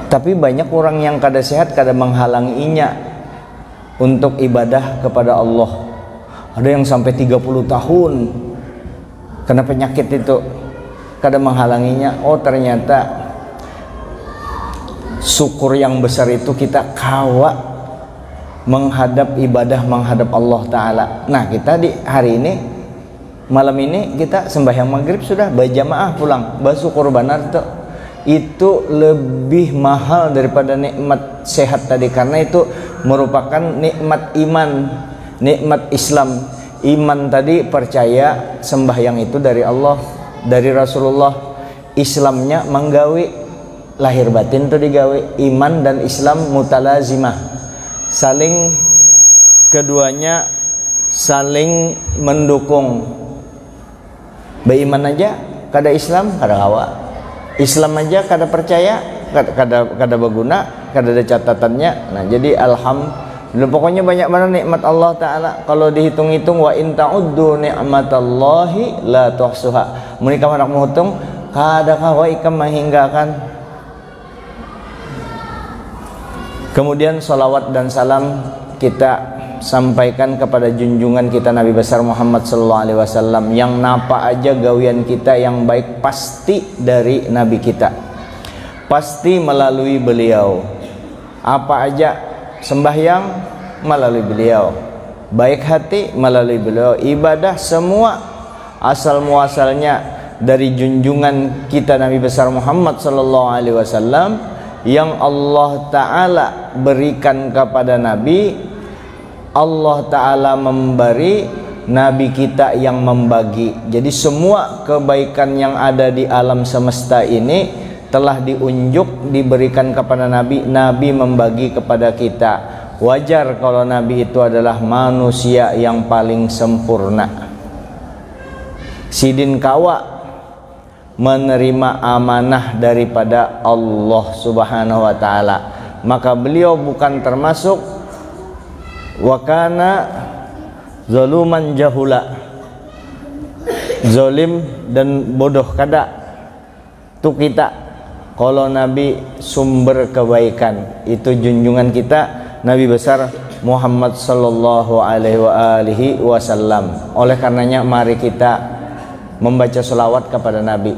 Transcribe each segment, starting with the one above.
Tapi banyak orang yang kada sehat kada menghalanginya untuk ibadah kepada Allah. Ada yang sampai 30 tahun kena penyakit itu kada menghalanginya. Oh ternyata syukur yang besar itu kita kawa menghadap ibadah, menghadap Allah Ta'ala. Nah kita di hari ini, malam ini kita sembahyang maghrib sudah berjamaah pulang, bersyukur benar tuh. Itu lebih mahal daripada nikmat sehat tadi, karena itu merupakan nikmat iman, nikmat Islam. Iman tadi percaya sembahyang itu dari Allah, dari Rasulullah. Islamnya menggawi, lahir batin itu digawe. Iman dan Islam mutalazimah, saling keduanya saling mendukung. Beriman aja kada Islam kada hawa, Islam aja kada percaya kada berguna, kada ada catatannya. Nah jadi alhamdulillah, pokoknya banyak mana nikmat Allah Ta'ala. Kalau dihitung-hitung, wa in ta'uddu ni'matallahi la tuhsuha, mereka hendak menghitung kada kawa ikam mahinggakan. Kemudian salawat dan salam kita sampaikan kepada junjungan kita Nabi besar Muhammad sallallahu alaihi wasallam, yang napa aja gawian kita yang baik pasti dari Nabi kita, pasti melalui beliau. Apa aja sembahyang melalui beliau, baik hati melalui beliau, ibadah semua asal muasalnya dari junjungan kita Nabi besar Muhammad sallallahu alaihi wasallam, yang Allah Ta'ala berikan kepada Nabi. Allah Ta'ala memberi, Nabi kita yang membagi. Jadi semua kebaikan yang ada di alam semesta ini telah diunjuk, diberikan kepada Nabi. Nabi membagi kepada kita. Wajar kalau Nabi itu adalah manusia yang paling sempurna. Sidin kawa menerima amanah daripada Allah Subhanahu wa Ta'ala, maka beliau bukan termasuk wakana zaluman jahula, zalim dan bodoh kada. Itu kita. Kalau Nabi sumber kebaikan, itu junjungan kita Nabi besar Muhammad sallallahu alaihi wasallam. Oleh karenanya mari kita membaca selawat kepada Nabi.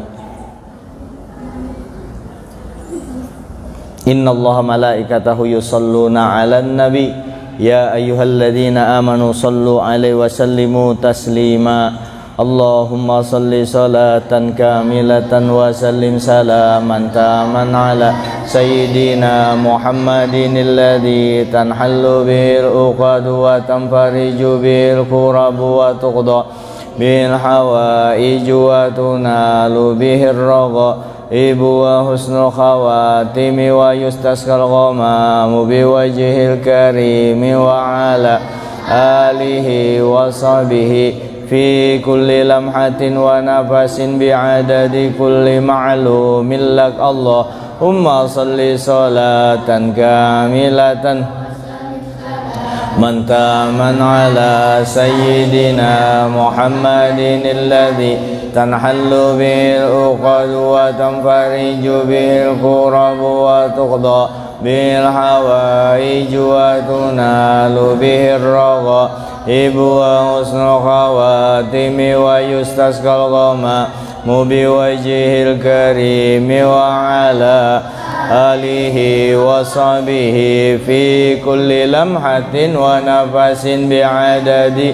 Innallaha malaikatahu yusalluna 'alan nabi ya ayyuhalladzina amanu sallu 'alaihi wa sallimu taslima. Allahumma salli salatan kamilatan wa sallim salaman taman ala sayyidina Muhammadin alladhi tanhallu bil uqad wa tanfariju bil qurab wa tuqda bil hawaij wa tunalu bihir raga ibu wa husnul khawatimi wa yustaskal ghamamu biwajhil karimi wa ala alihi wa sahbihi fi kulli lamhatin wa nafasin bi'adadi kulli ma'lumin lak. Allahumma salli salatan kamilatan man taman ala sayyidina Muhammadin alladhi tanhallu bil uqad wa tanfariju bil qurab wa tuqda bil hawaij wa tunalu bihir raga ibu wa husnul khawatimi wa yustaskal ghamamu biwajhil karimi wa ala alihi wa sahbihi fi kulli lamhatin wa nafasin bi'adadi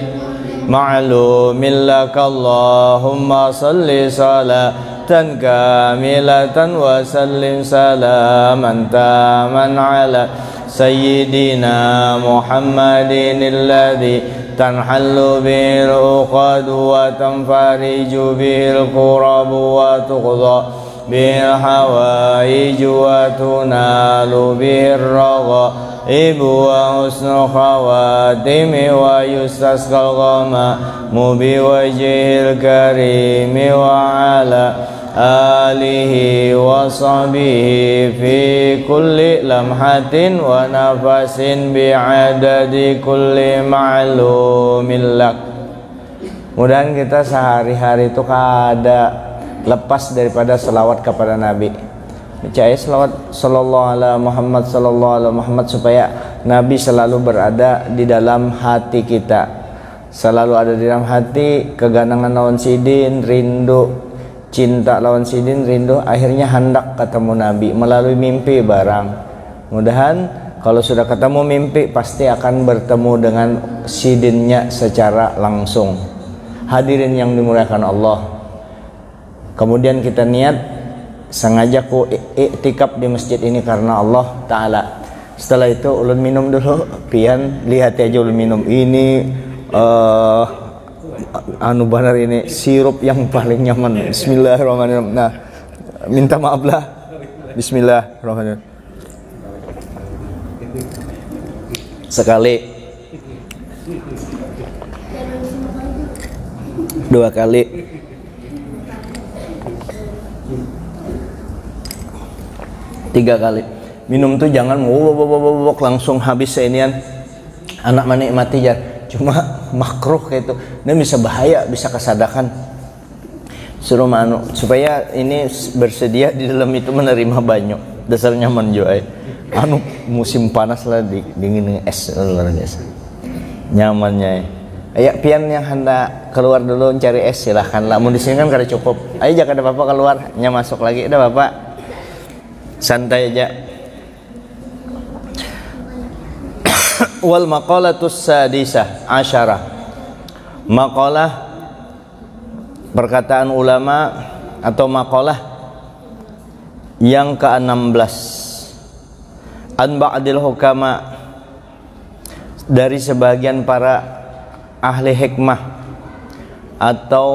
ma'lumin lak. Allahumma salli salatan kamilatan wa sallim salaman taman ala sayyidina Muhammadin alladhi tanhallu bil uqad wa tanfariju bil qurab wa tuqda bil hawaij wa tunalu bir raga ibu wa husnul khawatimi wa yustaskal ghamamu biwajhil karimi wa ala alihi wa sahbihi fi kulli lamhatin wa nafasin bi'adadi kulli ma'lumin lak. Mudah-mudahan kita sehari-hari itu kada lepas daripada selawat kepada Nabi. Baca selawat sallallahu ala Muhammad sallallahu ala Muhammad supaya Nabi selalu berada di dalam hati kita, selalu ada di dalam hati. Keganangan lawan sidin, rindu, cinta lawan sidin, rindu, akhirnya hendak ketemu Nabi melalui mimpi barang. Mudahan kalau sudah ketemu mimpi pasti akan bertemu dengan sidinnya secara langsung. Hadirin yang dimuliakan Allah, kemudian kita niat sengaja ku iktikaf di masjid ini karena Allah Ta'ala. Setelah itu ulun minum dulu, pian lihat aja ulun minum ini anu benar ini sirup yang paling nyaman. Bismillahirrahmanirrahim. Nah, minta maaf lah. Bismillahirrahmanirrahim. Sekali, dua kali, tiga kali. Minum tuh jangan wok langsung habis seinian. Anak menikmati ya, cuma makruh kayak itu. Ini bisa bahaya, bisa kesadakan. Suruh manu supaya ini bersedia di dalam itu menerima banyak. Dasar nyaman juga. Anu musim panas lah dingin es luar biasa. Nyamannya. Ayo pian yang hendak keluar dulu cari es silahkan lah. Mau di sini kan kada cukup. Ayo jangan ada bapak keluar, nya masuk lagi. Ada bapak. Santai aja. Wal maqalatus sadisah asyarah. Maqalah perkataan ulama atau maqalah yang ke-16. An ba'dil hukama, dari sebagian para ahli hikmah atau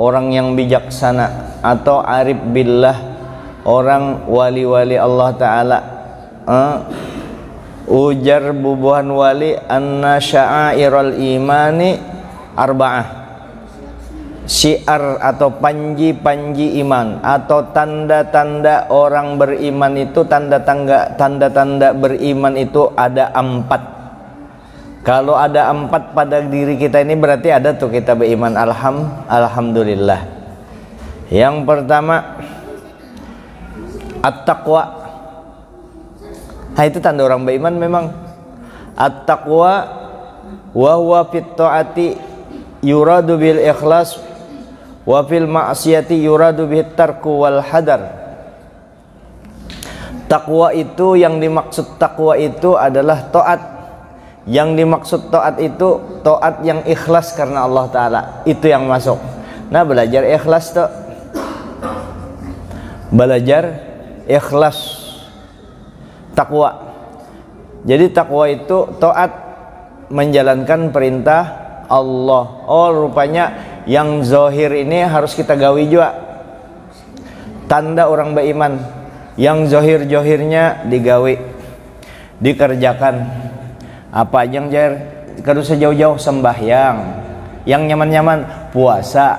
orang yang bijaksana atau arif billah, orang wali-wali Allah Ta'ala. Ujar bubuhan wali anna sya'airal imani arba'ah. Syiar atau panji-panji iman atau tanda-tanda orang beriman itu, tanda-tanda beriman itu ada 4. Kalau ada 4 pada diri kita ini berarti ada tuh kita beriman. Alhamdulillah. Yang pertama at-taqwa. Nah, itu tanda orang beriman memang. At-taqwa wa huwa fit ta'ati yuradu bil ikhlas wa fil ma'siyati yuradu bit tarku wal hadar. Takwa itu, yang dimaksud takwa itu adalah taat. Yang dimaksud taat itu taat yang ikhlas karena Allah Ta'ala, itu yang masuk. Nah, belajar ikhlas tuh, belajar ikhlas takwa. Jadi takwa itu taat menjalankan perintah Allah. Oh, rupanya yang zahir ini harus kita gawi juga. Tanda orang beriman yang zahir-zahirnya digawi, dikerjakan. Apa yang jahir? Kada usah jauh-jauh sembahyang. Yang nyaman-nyaman puasa.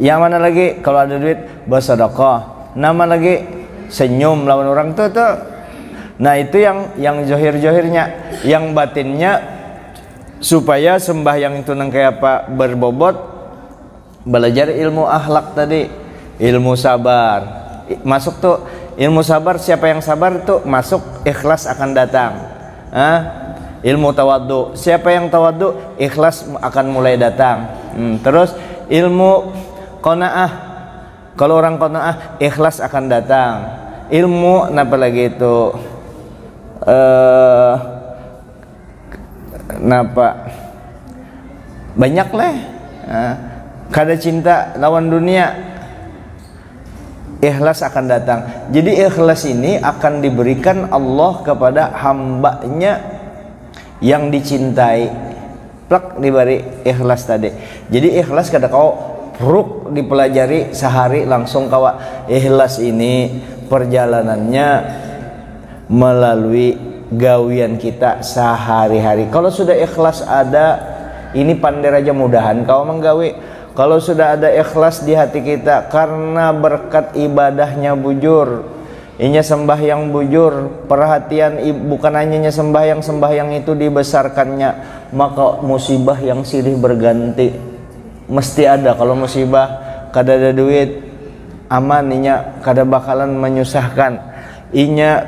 Yang mana lagi? Kalau ada duit bersedekah. Nama lagi senyum lawan orang tuh. Nah, itu yang zahir-zahirnya. Yang batinnya supaya sembahyang itu nang kayak apa berbobot, belajar ilmu akhlak tadi, ilmu sabar. Masuk tuh ilmu sabar, siapa yang sabar tuh masuk ikhlas akan datang. Ilmu tawadhu, siapa yang tawadhu ikhlas akan mulai datang. Terus ilmu qanaah, kalau orang qanaah ikhlas akan datang. Ilmu apa lagi itu napa banyak lah. Kada cinta lawan dunia, ikhlas akan datang. Jadi ikhlas ini akan diberikan Allah kepada hambanya yang dicintai. Plak diberi ikhlas tadi. Jadi ikhlas kada kau peruk dipelajari sehari langsung kawa. Ikhlas ini perjalanannya melalui gawian kita sehari-hari. Kalau sudah ikhlas ada, ini pandai aja mudahan kau menggawi. Kalau sudah ada ikhlas di hati kita karena berkat ibadahnya bujur, inya sembahyang bujur, perhatian bukan hanya sembahyang itu dibesarkannya, maka musibah yang silih berganti mesti ada. Kalau musibah kada ada duit, aman, inya kada bakalan menyusahkan, inya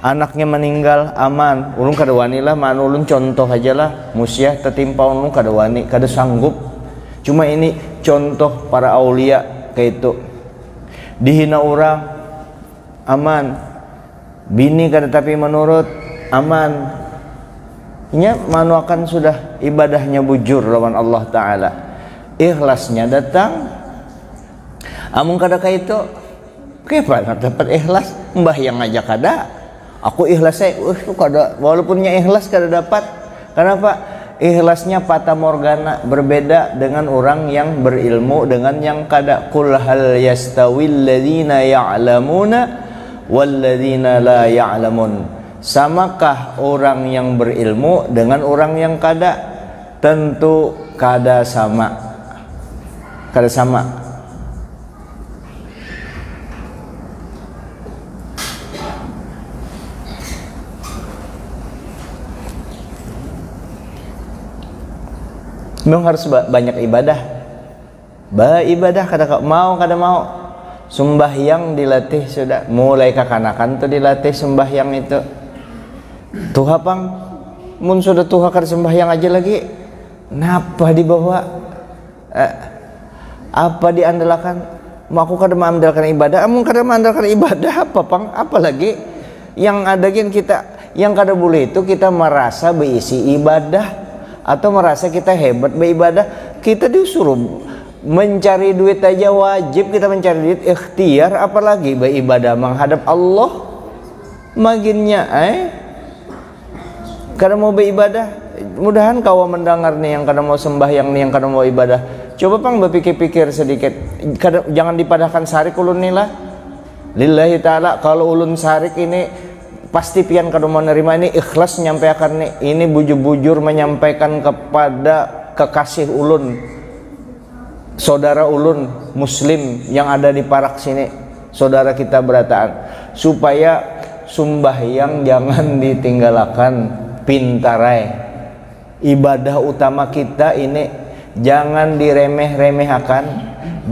anaknya meninggal aman. Ulun kada wani lah, man ulun contoh aja lah, musiah tertimpa ulun kada wani, kada sanggup. Cuma ini contoh para aulia kayak itu. Dihina orang aman, bini kada tapi menurut aman. Inya manuakan sudah ibadahnya bujur lawan Allah Ta'ala, ikhlasnya datang. Amun kada kayak itu, kayak dapat ikhlas, mbahyang aja kada. Aku ikhlas saya, kada, walaupunnya ikhlas kada dapat. Kenapa? Ikhlasnya fata morgana, berbeda dengan orang yang berilmu dengan yang kada. Qul hal yastawil ladzina ya'lamuna wal ladzina la ya'lamun. Samakah orang yang berilmu dengan orang yang kada? Tentu kada sama. Kada sama. Memang harus banyak ibadah. Ibadah kada mau kada mau. Sembahyang dilatih sudah, mulai kekanakan tuh dilatih sembahyang itu. Tuha pang, mun sudah tuha kada sembahyang aja lagi. Napa dibawa? Apa diandalkan? Mau aku kada mengandalkan ibadah, amun kada mengandalkan ibadah apa pang? Apa lagi? Yang ada kita, yang kada boleh itu kita merasa berisi ibadah. Atau merasa kita hebat beribadah. Kita disuruh mencari duit aja wajib kita mencari duit, ikhtiar apalagi beribadah menghadap Allah. Maginnya kada mau beribadah. Mudahan kau mendengar nih yang kada mau sembahyang nih, yang kada mau ibadah. Coba pang berpikir-pikir sedikit. Jangan dipadahkan sarik ulun nih lah. Lillahi ta'ala, kalau ulun sarik ini pasti pian kada mau nerima, ini ikhlas menyampaikan nih, ini bujur-bujur menyampaikan kepada kekasih ulun, saudara ulun muslim yang ada di Parak sini, saudara kita berataan, supaya sembahyang jangan ditinggalkan pintarai. Ibadah utama kita ini jangan diremeh-remehkan,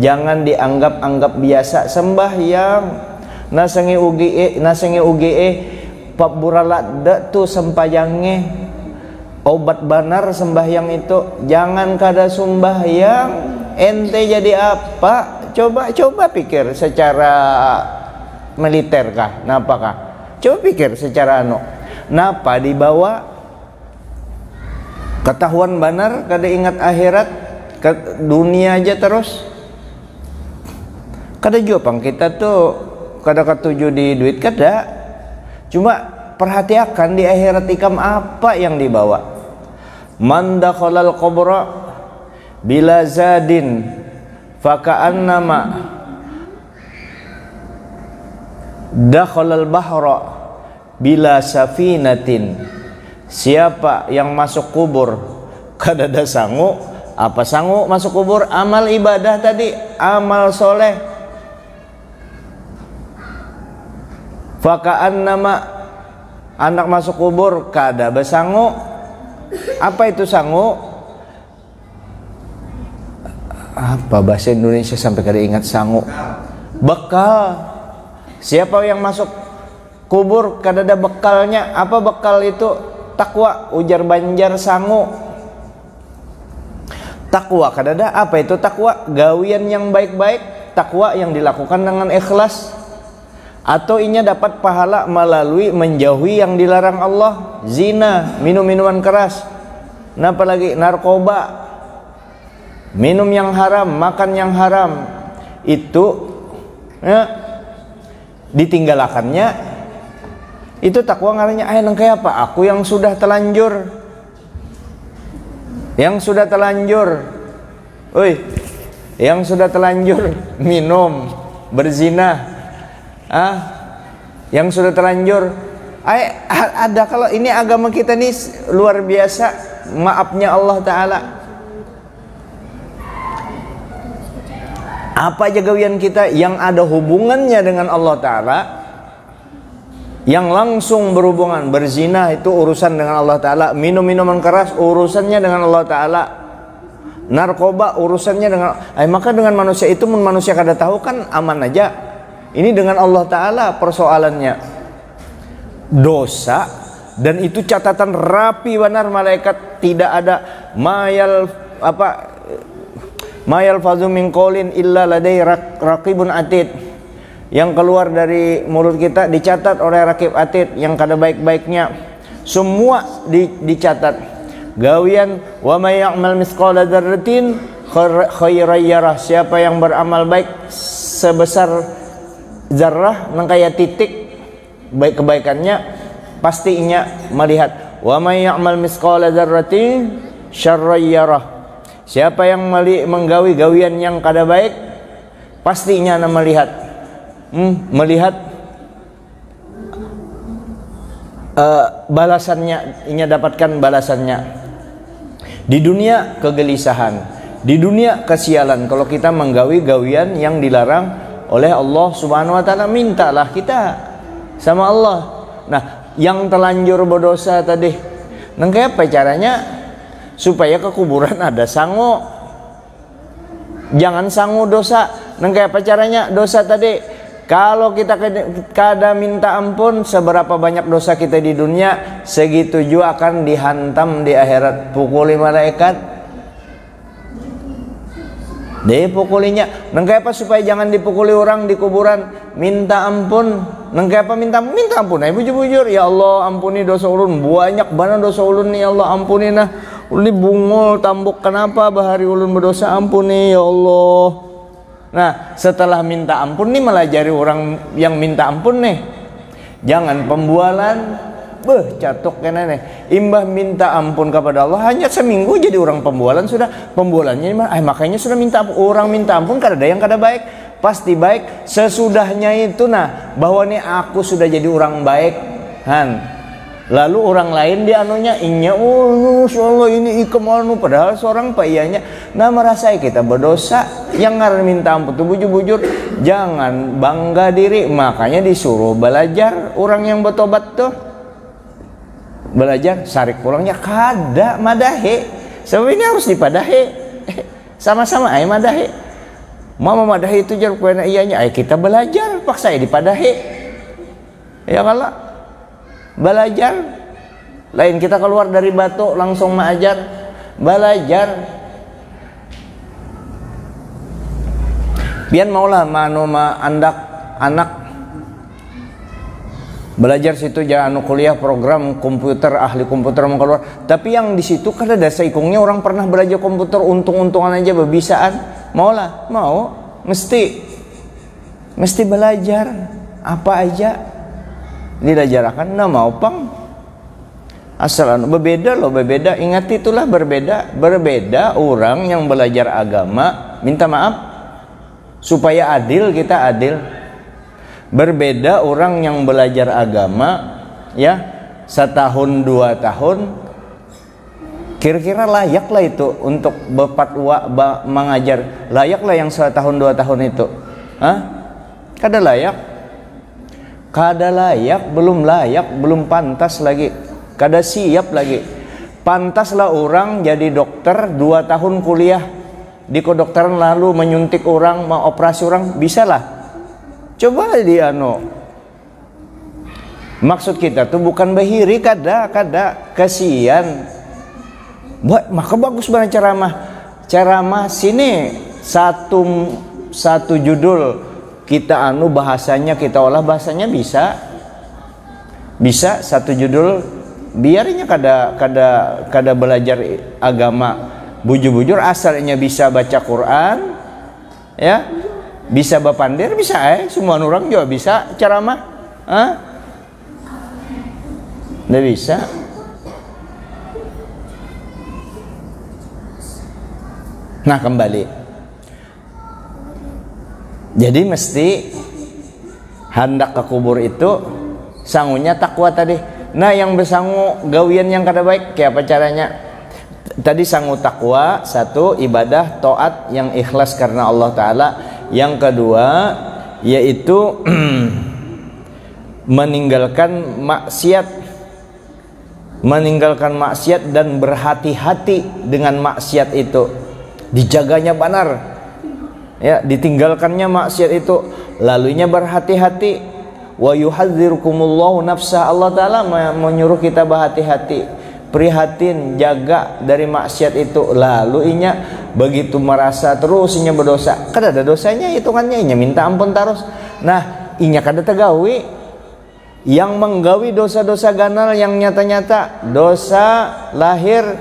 jangan dianggap-anggap biasa. Sembahyang nasengi ugie Pak Buralada tuh sempayangnya obat banar sembahyang itu. Jangan kada sembahyang ente jadi apa? Coba pikir secara militer kah? Napa kah? Coba pikir secara napa dibawa ketahuan banar kada ingat akhirat, ke dunia aja terus. Kada jua pang kita tuh kada ketuju di duit kada. Cuma perhatikan di akhirat ikam apa yang dibawa. Man dakhalal qabra bila zadin faka'annama dakhalal bahra bila safinatin. Siapa yang masuk kubur kada ada sangu, apa sangu masuk kubur? Amal ibadah tadi, amal soleh. Faka'an nama anak masuk kubur kada besangu. Apa itu sangu? Apa bahasa Indonesia sampai kada ingat sangu? Bekal. Siapa yang masuk kubur kada ada bekalnya? Apa bekal itu? Takwa. Ujar Banjar sangu. Takwa kada ada. Apa itu takwa? Gawian yang baik-baik. Takwa yang dilakukan dengan ikhlas. Atau inya dapat pahala melalui menjauhi yang dilarang Allah, zina, minum minuman keras, napa lagi narkoba, minum yang haram, makan yang haram, itu ditinggalakannya. Itu takwa ngarannya. Nang kayak apa? Aku yang sudah telanjur, yang sudah telanjur minum, berzina, yang sudah terlanjur. Ada, kalau ini agama kita nih luar biasa maafnya Allah Ta'ala. Apa aja gawian kita yang ada hubungannya dengan Allah Ta'ala, yang langsung berhubungan, berzina itu urusan dengan Allah Ta'ala, minum minuman keras urusannya dengan Allah Ta'ala, Narkoba urusannya dengan maka dengan manusia itu manusia kada tahu kan aman aja. Ini dengan Allah Ta'ala persoalannya. Dosa, dan itu catatan rapi benar malaikat, tidak ada mayal fazu min qaulin illa ladai raqibun atid. Yang keluar dari mulut kita dicatat oleh raqib atid, yang kada baik-baiknya semua dicatat. Gawian wa may ya'mal misqala dzarratin khairan yarah. Siapa yang beramal baik sebesar zarrah nangkaya titik baik kebaikannya, pastinya melihat. Wa may ya'mal misqala dzarratin syarran yarah. Siapa yang menggawi gawian yang kada baik, pastinya melihat balasannya, inya dapatkan balasannya. Di dunia kegelisahan, di dunia kesialan kalau kita menggawi gawian yang dilarang oleh Allah Subhanahu wa taala. Mintalah kita sama Allah. Nah, yang telanjur berdosa tadi, nengke apa caranya supaya ke kuburan ada sangu? Jangan sangu dosa. Nengke apa caranya dosa tadi? Kalau kita kada minta ampun, seberapa banyak dosa kita di dunia, segitu juga akan dihantam di akhirat. Pukuli malaikat, dipukulinya. Nengke apa supaya jangan dipukuli orang di kuburan? Minta ampun. Nengke apa minta ampun? Bujur-bujur, ya Allah ampuni dosa ulun. Banyak banget dosa ulun nih, ya Allah ampuni nah. Ulun bungul tambuk kenapa bahari ulun berdosa, ampuni ya Allah. Nah, setelah minta ampun nih malah jari orang yang minta ampun nih. Jangan pembualan, catok kena nih. Imbah minta ampun kepada Allah hanya seminggu jadi orang pembualan sudah. Pembualannya makanya sudah minta ampun. Orang minta ampun kada ada yang kada baik, pasti baik. Sesudahnya itu bahwa nih aku sudah jadi orang baik. Lalu orang lain dia anunya inya, Allah ini ikemanu, padahal seorang paiyanya. Merasa kita berdosa, yang ngaran minta ampun tuh bujur-bujur, jangan bangga diri. Makanya disuruh belajar orang yang bertobat tuh. Belajar sarik pulangnya kada madahe. Sebab ini harus dipadahe. Sama-sama madahe. Mama madahe itu jar kuena iyanya, kita belajar paksa dipadahe. Ya kalau belajar lain kita keluar dari batu langsung mengajar, belajar. Pian maulah anak belajar situ jangan kuliah program komputer, ahli komputer mau keluar, tapi yang di situ kan ada saikungnya orang pernah belajar komputer, untung-untungan aja bebisaan. Mau mesti belajar apa aja diajarkan. Mau pang asal berbeda. Ingat itulah berbeda orang yang belajar agama minta maaf supaya adil, kita adil. Berbeda orang yang belajar agama ya 1 tahun 2 tahun, kira-kira layaklah itu untuk mengajar. Layaklah yang 1 tahun 2 tahun itu? Kada layak, belum layak, belum pantas lagi, kada siap lagi. Pantaslah orang jadi dokter 2 tahun kuliah di kedokteran lalu menyuntik orang, mau operasi orang, bisalah. Coba maksud kita tuh bukan bahiri, kada kasihan. Maka bagus banget ceramah sini satu judul kita bahasanya kita olah bahasanya bisa satu judul, biarnya kada belajar agama bujur-bujur, asalnya bisa baca Quran ya, bisa bapandir, bisa semua orang juga bisa ceramah. Nggak bisa. Nah kembali, jadi mesti hendak ke kubur itu sangunya takwa tadi. Nah yang bersangu gawian yang kada baik kayak apa caranya? Tadi sangu takwa, 1 ibadah taat yang ikhlas karena Allah Ta'ala. Yang kedua yaitu meninggalkan maksiat dan berhati-hati dengan maksiat itu. dijaganya benar, ya, ditinggalkannya maksiat itu, lalunya berhati-hati. Wa yuhadzirukumullahu nafsa, Allah Ta'ala menyuruh kita berhati-hati, prihatin, jaga dari maksiat itu. Lalu inya begitu merasa terus inya berdosa, kada ada dosanya hitungannya, inya minta ampun terus. Nah, inya kada tegawi yang menggawi dosa-dosa ganal yang nyata-nyata, dosa lahir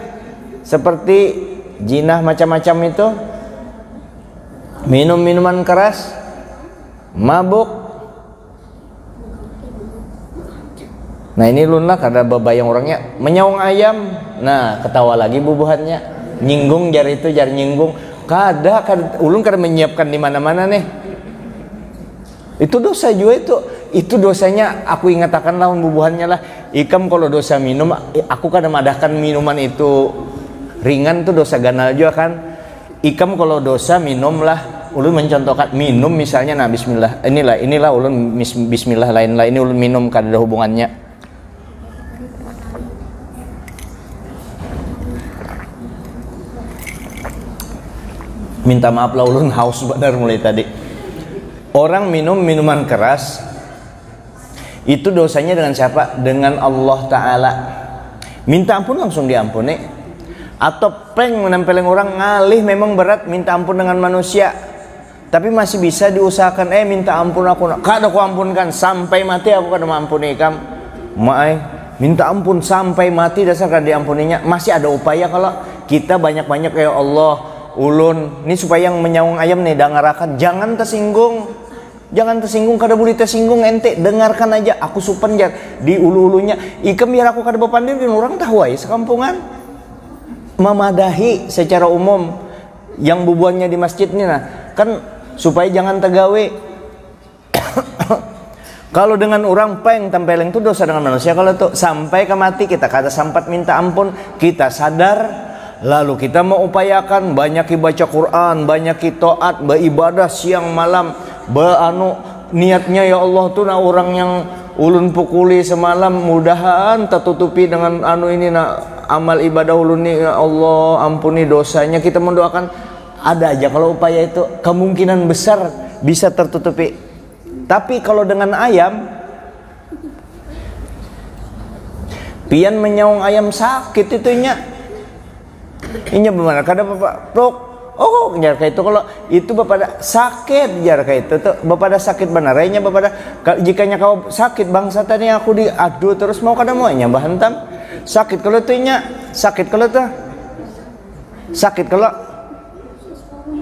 seperti jinah macam-macam itu, minum minuman keras, mabuk. Nah ini lunlah kada bebayang orangnya menyawang ayam. Nah ketawa lagi bubuhannya, nyinggung jar itu jar nyinggung. Kada ulun kada menyiapkan di mana-mana nih. Itu dosa juga itu dosanya. Aku ingatakan lawan bubuhannya lah. Ikam kalau dosa minum, aku kada madahkan minuman itu ringan tuh dosa ganal juga kan. Ikam kalau dosa minum lah. Ulun mencontohkan minum misalnya, nah bismillah. Inilah ulun bismillah lain-lain ini ulun minum kada ada hubungannya. Minta maaf lah ulun haus benar mulai tadi. Orang minum minuman keras itu dosanya dengan siapa? Dengan Allah Ta'ala. Minta ampun langsung diampuni. Atau peng menempelin orang ngalih memang berat, minta ampun dengan manusia, tapi masih bisa diusahakan, minta ampun aku, kada aku ampunkan sampai mati, aku kada mampuni kam. Minta ampun sampai mati dasar kada diampuninya. Masih ada upaya kalau kita banyak-banyak ya Allah ulun ini supaya yang menyawang ayam nih dengarakan, jangan tersinggung, kada boleh tersinggung ente, dengarkan aja. Aku supen jar di ulu-ulunya ikam biar aku kada bepandir orang tahu aja sekampungan memadahi secara umum yang bubuannya di masjid nih, nah kan supaya jangan tegawe. Kalau dengan orang peng tempeleng itu dosa dengan manusia, kalau tuh sampai ke mati kita kada sempat minta ampun, kita sadar lalu kita mau upayakan banyak baca Quran, banyak taat, beribadah siang malam, niatnya ya Allah tuh nah orang yang ulun pukuli semalam mudahan tertutupi dengan ini amal ibadah ulun nih, ya Allah ampuni dosanya. Kita mendoakan, ada aja kalau upaya itu kemungkinan besar bisa tertutupi. Tapi kalau dengan ayam, pian menyawang ayam sakit itunya. Inya bagaimana? Kada bapak prok. Oh, jar kayak itu kalau itu bapak sakit jar kayak itu tuh bapak sakit benar. Inya bapak jikanya kau sakit bangsa tadi aku diadu terus mau kada mau nya bahantam. Sakit kalau itu inya, sakit kalau tuh. Sakit kalau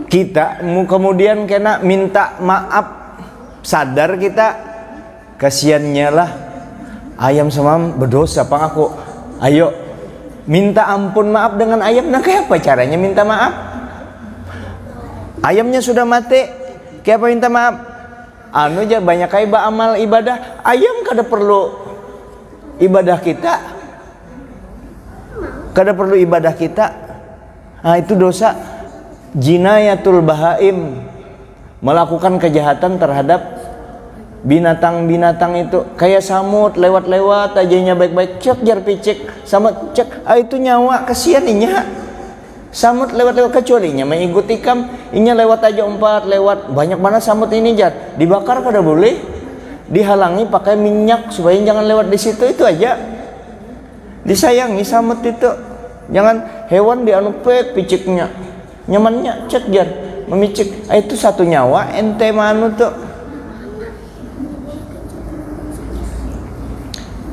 kita kemudian kena minta maaf, sadar kita kasihannya lah ayam sama berdosa pang aku. Ayo minta ampun maaf dengan ayam. Nah kayak apa caranya minta maaf? Ayamnya sudah mati, kayak apa minta maaf? Anu aja banyak kayak amal ibadah, ayam kada perlu ibadah kita, kada perlu ibadah kita. Nah itu dosa jinayatul bahaim, melakukan kejahatan terhadap binatang-binatang itu. Kayak samut lewat-lewat ajanya baik-baik, cek jar picik samut cek, itu nyawa kasihan inya. Samut lewat-lewat kecuali inya mengikut ikam, inya lewat aja umpat lewat, banyak mana samut ini jar dibakar kada boleh, dihalangi pakai minyak supaya jangan lewat di situ, itu aja disayangi samut itu. Jangan hewan dianupe piciknya nyamannya cek jar memicik, itu satu nyawa ente manu tuh.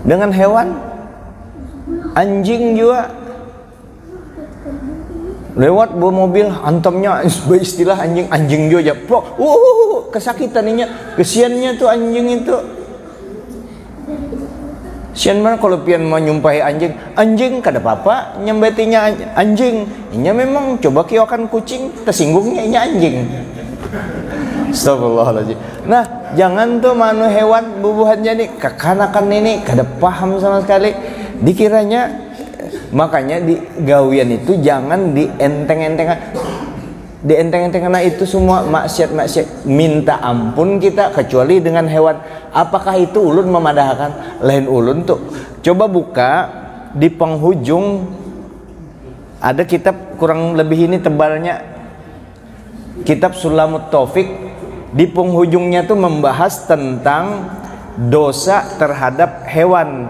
Dengan hewan, anjing juga lewat bawa mobil hantamnya, istilah anjing juga plok, kesakitan inya, kesiannya tuh anjing itu. Sian mana kalau pian mau nyumpahi anjing kada apa-apa nyembetinya anjing, inya memang coba kiokan kucing, tersinggungnya inya anjing. Astagfirullahaladzim. Nah jangan tuh manu hewan bubuhannya nih kekanakan ini kada paham sama sekali dikiranya. Makanya di gawian itu jangan dienteng-entengan, nah itu semua maksiat. Minta ampun kita kecuali dengan hewan. Apakah itu ulun memadahkan? Lain ulun tuh coba buka di penghujung ada kitab kurang lebih ini tebalnya kitab Sulamut Taufik di penghujungnya tuh membahas tentang dosa terhadap hewan.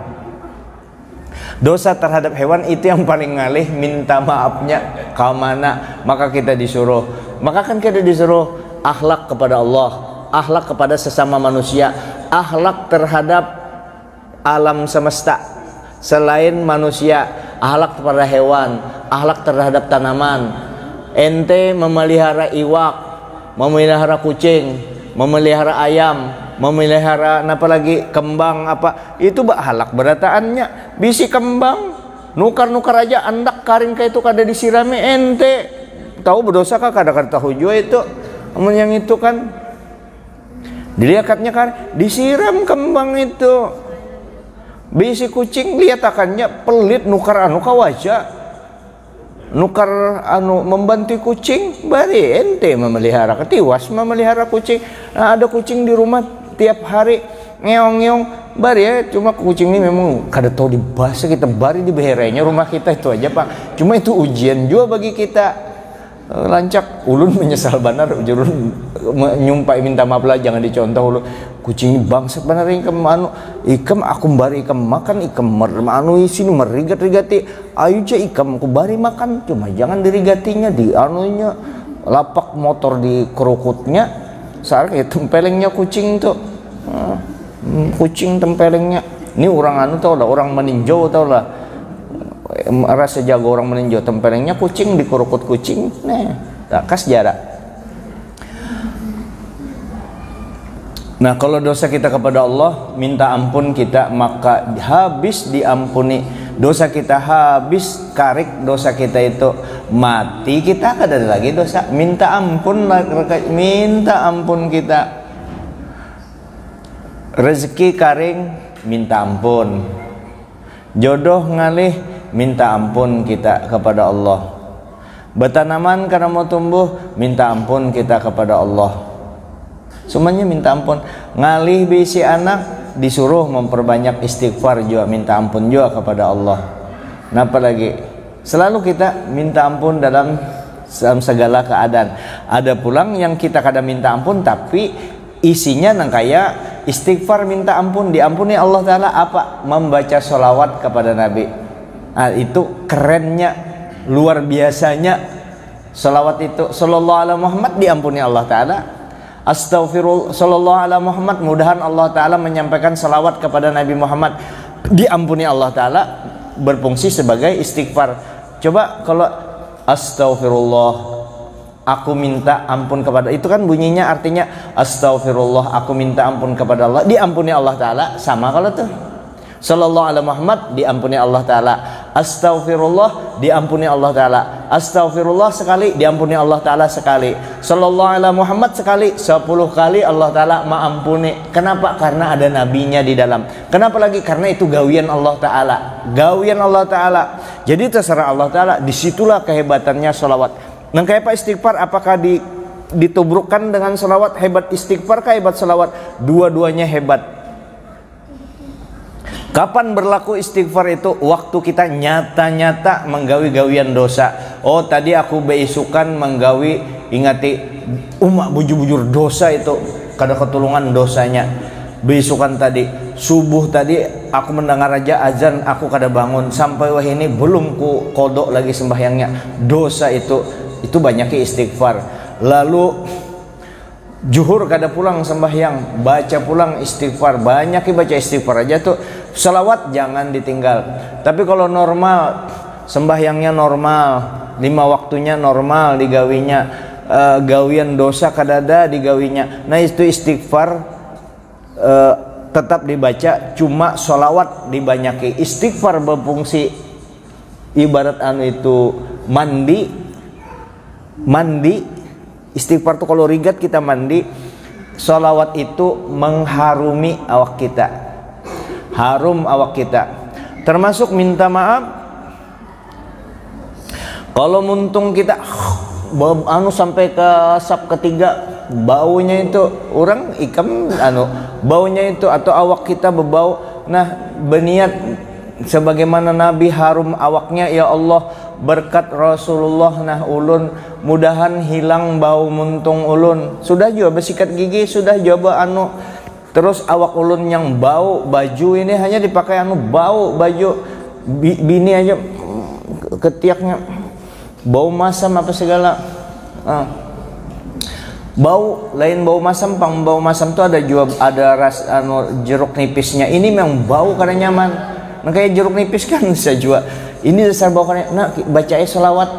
Dosa terhadap hewan itu yang paling ngalih minta maafnya ke mana, maka kita disuruh. Maka kan kita disuruh akhlak kepada Allah, akhlak kepada sesama manusia, akhlak terhadap alam semesta selain manusia, akhlak kepada hewan, akhlak terhadap tanaman. Ente memelihara iwak, memelihara kucing, memelihara ayam, memelihara apa lagi kembang apa, itu akhlak berataannya. Bisi kembang nukar-nukar aja andak karing kayak itu kada disirami ente tahu berdosa kah kada tahu jua itu. Namun yang itu kan dilihatnya kan disiram kembang itu. Bisi kucing lihat akannya pelit nukar anu kawaja, nukar anu membantu kucing, bari ente memelihara ketiwas memelihara kucing. Nah, ada kucing di rumah tiap hari ngeong-ngeong, bari ya, cuma kucing ini memang kada tahu dibahasa kita, bari di beherainya rumah kita itu aja Pak. Cuma itu ujian juga bagi kita. Lancak ulun menyesal benar, ulun nyumpai minta maaf lah, jangan dicontoh ulun. Kucing ini bangsat benar ikam anu, ikam aku bari ikam makan, ikam anu sini merigat-rigati. Ayo ce ikam aku bari makan, cuma jangan dirigatinya, di anunya lapak motor di kerukutnya. Saat kayak tempelengnya kucing tuh. Kucing tempelengnya. Ini orang anu tau lah, orang meninjau tau lah. Rasa jago orang meninjau tempelengnya kucing di kerukut kucing. Nah, kas jarak. Nah, kalau dosa kita kepada Allah, minta ampun kita, maka habis diampuni. Dosa kita habis karik, dosa kita itu mati, kita kada ada lagi dosa. Minta ampun kita. Rezeki karing, minta ampun. Jodoh ngalih, minta ampun kita kepada Allah. Betanaman karena mau tumbuh, minta ampun kita kepada Allah. Semuanya minta ampun. Ngalih bisi anak, disuruh memperbanyak istighfar juga, minta ampun juga kepada Allah. Nah, apalagi selalu kita minta ampun dalam segala keadaan. Ada pulang yang kita kadang minta ampun tapi isinya nang kaya istighfar minta ampun, diampuni Allah Ta'ala apa? Membaca sholawat kepada Nabi. Nah, itu kerennya, luar biasanya sholawat itu. Sallallahu alaihi Muhammad diampuni Allah Ta'ala. Astaghfirullah sallallahu alaihi Muhammad, mudahan Allah Ta'ala menyampaikan sholawat kepada Nabi Muhammad, diampuni Allah Ta'ala, berfungsi sebagai istighfar. Coba kalau astaghfirullah, aku minta ampun kepada, itu kan bunyinya artinya astaghfirullah, aku minta ampun kepada Allah, diampuni Allah Ta'ala. Sama kalau tuh sallallahu alaihi Muhammad, diampuni Allah Ta'ala. Astaghfirullah, diampuni Allah Ta'ala. Astaghfirullah sekali, diampuni Allah Ta'ala sekali. Sallallahu alaihi Muhammad sekali, 10 kali Allah Ta'ala maampuni. Kenapa? Karena ada nabinya di dalam. Kenapa lagi? Karena itu gawian Allah Ta'ala, gawian Allah Ta'ala. Jadi terserah Allah Ta'ala. Disitulah kehebatannya sholawat. Nah, kayak apa istighfar? Apakah ditubrukkan dengan sholawat? Hebat istighfar kah hebat sholawat? Dua-duanya hebat. Kapan berlaku istighfar itu? Waktu kita nyata-nyata menggawi-gawian dosa. Oh, tadi aku beisukan menggawi, ingati umak bujur-bujur dosa itu, kada ketulungan dosanya. Beisukan tadi, subuh tadi aku mendengar aja azan, aku kada bangun sampai wah ini belum ku kodok lagi sembahyangnya. Dosa itu banyaknya istighfar. Lalu Juhur kada pulang sembahyang, baca pulang istighfar, banyak baca istighfar aja tuh. Selawat jangan ditinggal. Tapi kalau normal, sembahyangnya normal, 5 waktunya normal digawinya, gawian dosa kada ada digawinya. Nah, itu istighfar tetap dibaca, cuma selawat dibanyaki. Istighfar berfungsi ibarat anu itu mandi. Istighfar tuh kalau rigat kita mandi, sholawat itu mengharumi awak kita, harum awak kita. Termasuk minta maaf. Kalau muntung kita anu sampai ke sap ketiga, baunya itu orang ikam anu baunya itu, atau awak kita berbau. Nah, berniat sebagaimana Nabi harum awaknya, ya Allah berkat Rasulullah nah ulun mudahan hilang bau muntung ulun. Sudah juga bersikat gigi, sudah coba terus awak ulun yang bau, baju ini hanya dipakai bau baju bini aja ketiaknya bau masam apa segala. Bau lain bau masam, pang bau masam tuh ada juga ada jeruk nipisnya. Ini memang bau karena nyaman. Nah, kayak jeruk nipis kan bisa juga. Ini dasar bau karena baca selawat.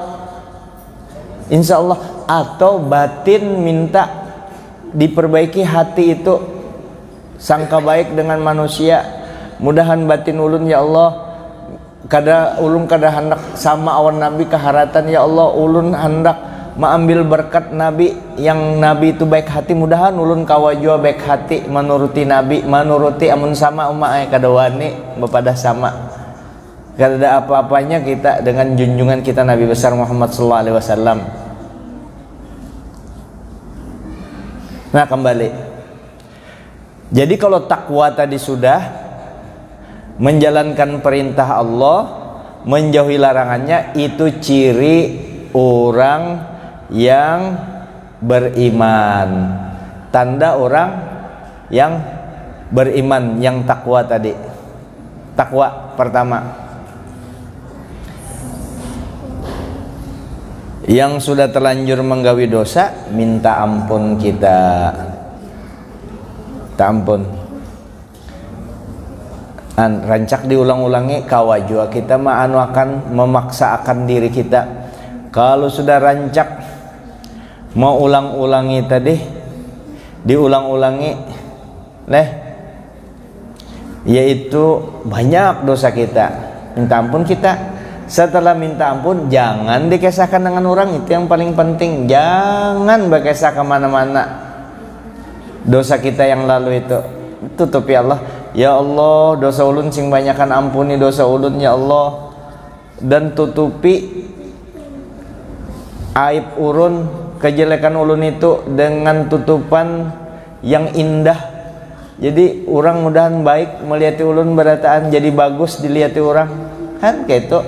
Insya Allah. Atau batin minta diperbaiki hati itu, sangka baik dengan manusia. Mudahan batin ulun ya Allah. Kada ulun kada hendak sama awan Nabi keharatan ya Allah. Ulun hendak mengambil berkat Nabi, yang Nabi itu baik hati, mudahan ulun kawajua baik hati menuruti Nabi, menuruti amun sama umat kada wani bepada sama. Kada ada apa-apanya kita dengan junjungan kita Nabi besar Muhammad sallallahu alaihi wasallam. Nah, kembali. Jadi kalau takwa tadi sudah menjalankan perintah Allah, menjauhi larangannya, itu ciri orang yang beriman, tanda orang yang beriman, yang takwa tadi. Takwa pertama, yang sudah terlanjur menggawi dosa minta ampun kita, minta ampun. Rancak diulang-ulangi kawajua kita akan memaksa akan diri kita. Kalau sudah rancak mau ulang-ulangi tadi, diulang-ulangi yaitu banyak dosa kita, minta ampun kita. Setelah minta ampun jangan dikisahkan dengan orang, itu yang paling penting. Jangan berkisah kemana-mana dosa kita yang lalu itu. Tutupi Allah, ya Allah dosa ulun sing banyakan, ampuni dosa ulun ya Allah. Dan tutupi aib urun, kejelekan ulun itu dengan tutupan yang indah. Jadi orang mudahan baik melihat ulun berataan jadi bagus dilihat orang, kan kayak itu.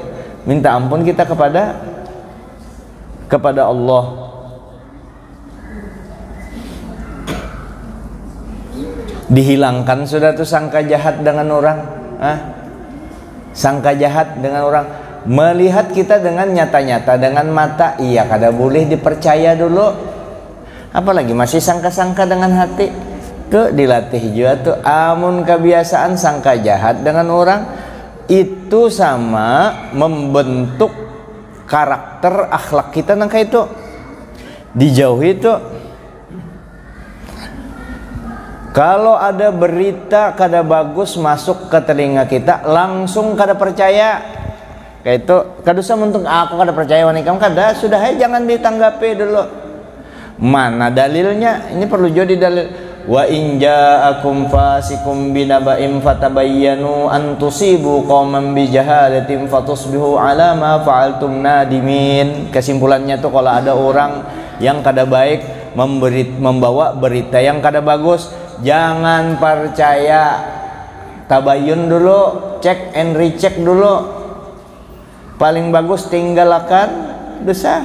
Minta ampun kita kepada Allah. Dihilangkan sudah tuh sangka jahat dengan orang, sangka jahat dengan orang. Melihat kita dengan nyata-nyata dengan mata, iya kada boleh dipercaya dulu, apalagi masih sangka-sangka dengan hati. Tuh dilatih juga tuh. Amun kebiasaan sangka jahat dengan orang, itu sama membentuk karakter akhlak kita nangka itu. Dijauhi itu. Kalau ada berita kada bagus masuk ke telinga kita, langsung kada percaya. Kayak itu, kada usah untuk aku kada percaya wanita kamu, kada, sudah aja jangan ditanggapi dulu. Mana dalilnya? Ini perlu jadi dalil. Wa in ja'akum fasikum binaba'in fatabayyanu an tusibu qauman bijahalatin fatusbihu ala ma fa'altum nadimin. Kesimpulannya tuh kalau ada orang yang kada baik membawa berita yang kada bagus, jangan percaya. Tabayyun dulu, cek and recheck dulu. Paling bagus tinggalkan dosa,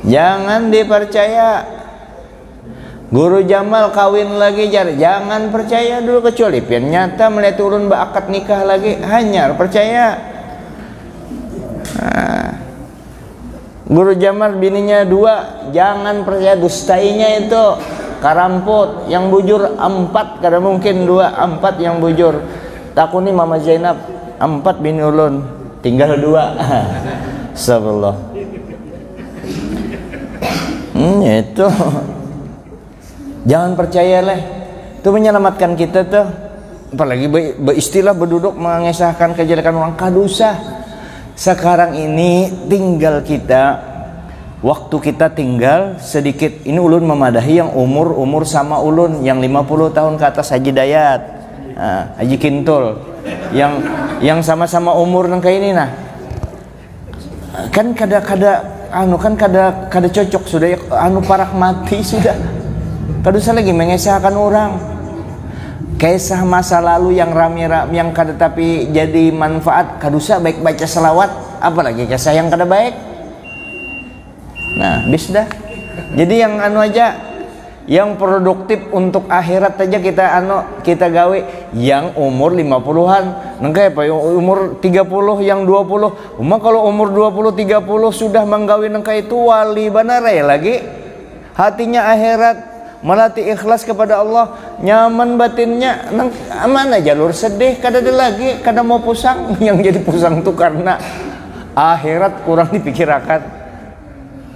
jangan dipercaya. Guru Jamal kawin lagi jangan percaya dulu, kecuali pian nyata melihat ulun beakad nikah lagi, hanya percaya. Guru Jamal bininya 2, jangan percaya, dustainya itu. Karamput yang bujur 4, kada mungkin 2, 4 yang bujur. Takuni Mama Zainab 4 bini ulun, tinggal 2. Astagfirullah. Itu jangan percaya lah, itu menyelamatkan kita tuh. Apalagi beristilah berduduk mengesahkan kejelekan orang, kadusa. Sekarang ini tinggal kita, waktu kita tinggal sedikit. Ini ulun memadahi yang umur sama ulun, yang 50 tahun ke atas, Haji Dayat, Haji Kintul, yang sama-sama umur nang kayak ini. Nah, kan kada cocok sudah parak mati sudah. Kada usah lagi mengesahkan orang. kisah masa lalu yang rame-rame yang kada tapi jadi manfaat kadusa baik baca selawat, apalagi kisah yang kada baik. Nah bisdah. Jadi yang anu aja, yang produktif untuk akhirat aja kita gawe. Yang umur 50-an nengke apa umur 30 yang 20 kalau umur 20-30 sudah menggawe nengke itu wali benar ya lagi hatinya akhirat, melatih ikhlas kepada Allah, nyaman batinnya, mana jalur sedih, kada ada lagi, kada mau pusang. Yang jadi pusang itu karena akhirat kurang dipikirkan.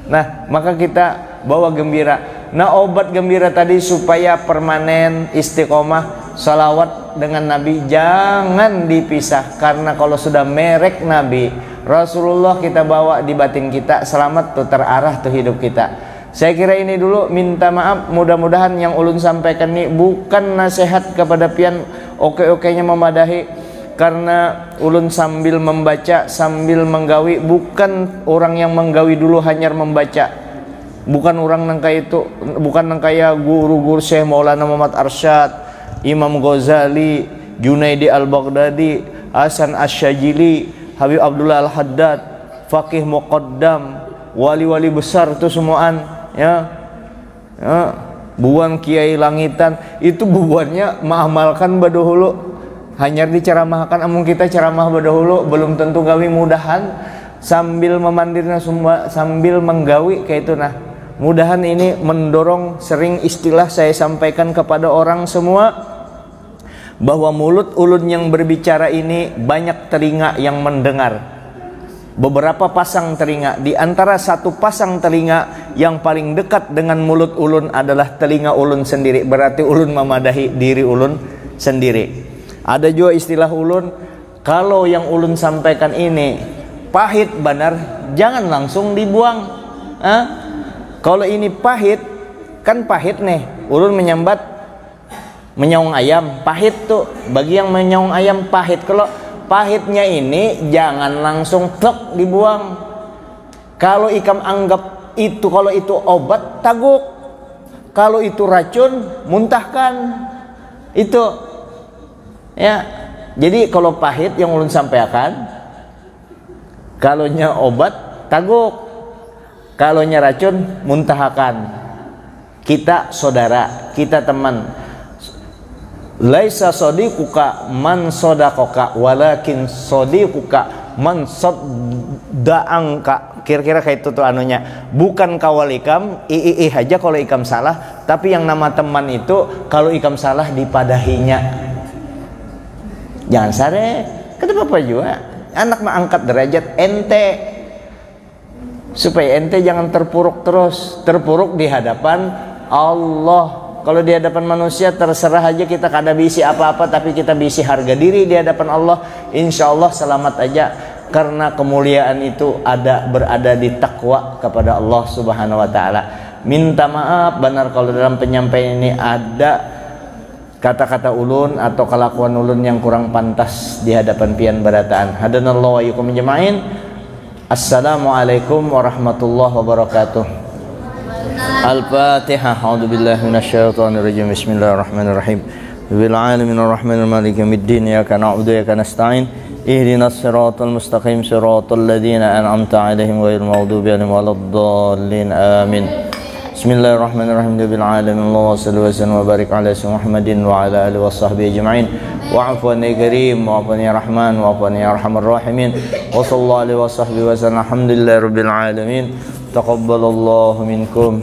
Nah maka kita bawa gembira. Nah obat gembira tadi supaya permanen istiqomah, salawat dengan Nabi jangan dipisah. Karena kalau sudah merek Nabi Rasulullah kita bawa di batin kita, selamat tuh terarah tuh hidup kita. Saya kira ini dulu, minta maaf, mudah-mudahan yang ulun sampaikan ini bukan nasihat kepada pian oke-okenya memadahi, karena ulun sambil membaca sambil menggawi, bukan orang yang menggawi dulu hanya membaca, bukan orang nangka itu, bukan nangkaya guru-guru Syekh Maulana Muhammad Arsyad, Imam Ghazali, Junaidi Al-Baghdadi, Hasan Asyajili, Habib Abdullah Al-Haddad, Faqih Muqaddam, wali-wali besar itu semuaan. Ya, buan kiai langitan itu bubuannya mengamalkan badahulu, hanya diceramahkan. Amun kita ceramah badahulu belum tentu gawi, mudahan sambil memandirna semua sambil menggawi kayak itu. Nah mudahan ini mendorong, sering istilah saya sampaikan kepada orang semua, bahwa mulut ulun yang berbicara ini banyak telinga yang mendengar. Beberapa pasang telinga, di antara satu pasang telinga yang paling dekat dengan mulut ulun adalah telinga ulun sendiri. Berarti ulun memadahi diri ulun sendiri. Ada juga istilah ulun, kalau yang ulun sampaikan ini pahit benar, jangan langsung dibuang. Kalau ini pahit, kan pahit nih, ulun menyambat menyaung ayam, pahit tuh. Bagi yang menyaung ayam pahit, kalau pahitnya ini jangan langsung plek dibuang. Kalau ikam anggap itu, kalau itu obat, taguk. Kalau itu racun, muntahkan. Itu ya. Jadi kalau pahit yang ulun sampaikan, kalaunya obat, taguk. Kalaunya racun, muntahkan. Kita saudara, kita teman. Laisa sadiquka man sodaqaka, walakin sadiquka man sodda'angka. Kira-kira kayak itu tuh anunya. Bukan kawal ikam aja kalau ikam salah, tapi yang nama teman itu kalau ikam salah dipadahinya. Jangan sare, kata bapak juga, anak mah angkat derajat ente, supaya ente jangan terpuruk terus, terpuruk di hadapan Allah. Kalau di hadapan manusia terserah aja, kita kada bisi apa-apa, tapi kita bisi harga diri di hadapan Allah, insya Allah selamat aja. Karena kemuliaan itu berada di takwa kepada Allah Subhanahu wa Ta'ala. Minta maaf benar kalau dalam penyampaian ini ada kata-kata ulun atau kelakuan ulun yang kurang pantas di hadapan pian barataan. Hadanallahu wa iyyakum jama'in. Assalamualaikum warahmatullahi wabarakatuh. Al-Fatihah. A'udzu billahi minasyaitonir rajim. Bismillahirrahmanirrahim. Rabbil alamin arrahmanir maliki yaumiddin. Iyyaka na'budu wa iyyaka nasta'in. Ihdinas siratal mustaqim, siratal ladzina an'amta 'alaihim ghairil maghdubi 'alaihim waladdallin. Amin. Bismillahirrahmanirrahim. Rabbil alamin. Allahumma shalli wa sallim wa barik 'ala Muhammadin wa 'ala alihi washabbihi ajma'in. Wa'fu anni karim, wa'fu anni rahman, wa'fu anni arhamar rahimin. Wa sallallahu alaihi washabbihi wa sallam. Alhamdulillahirabbil alamin. Taqabbalallahu minkum.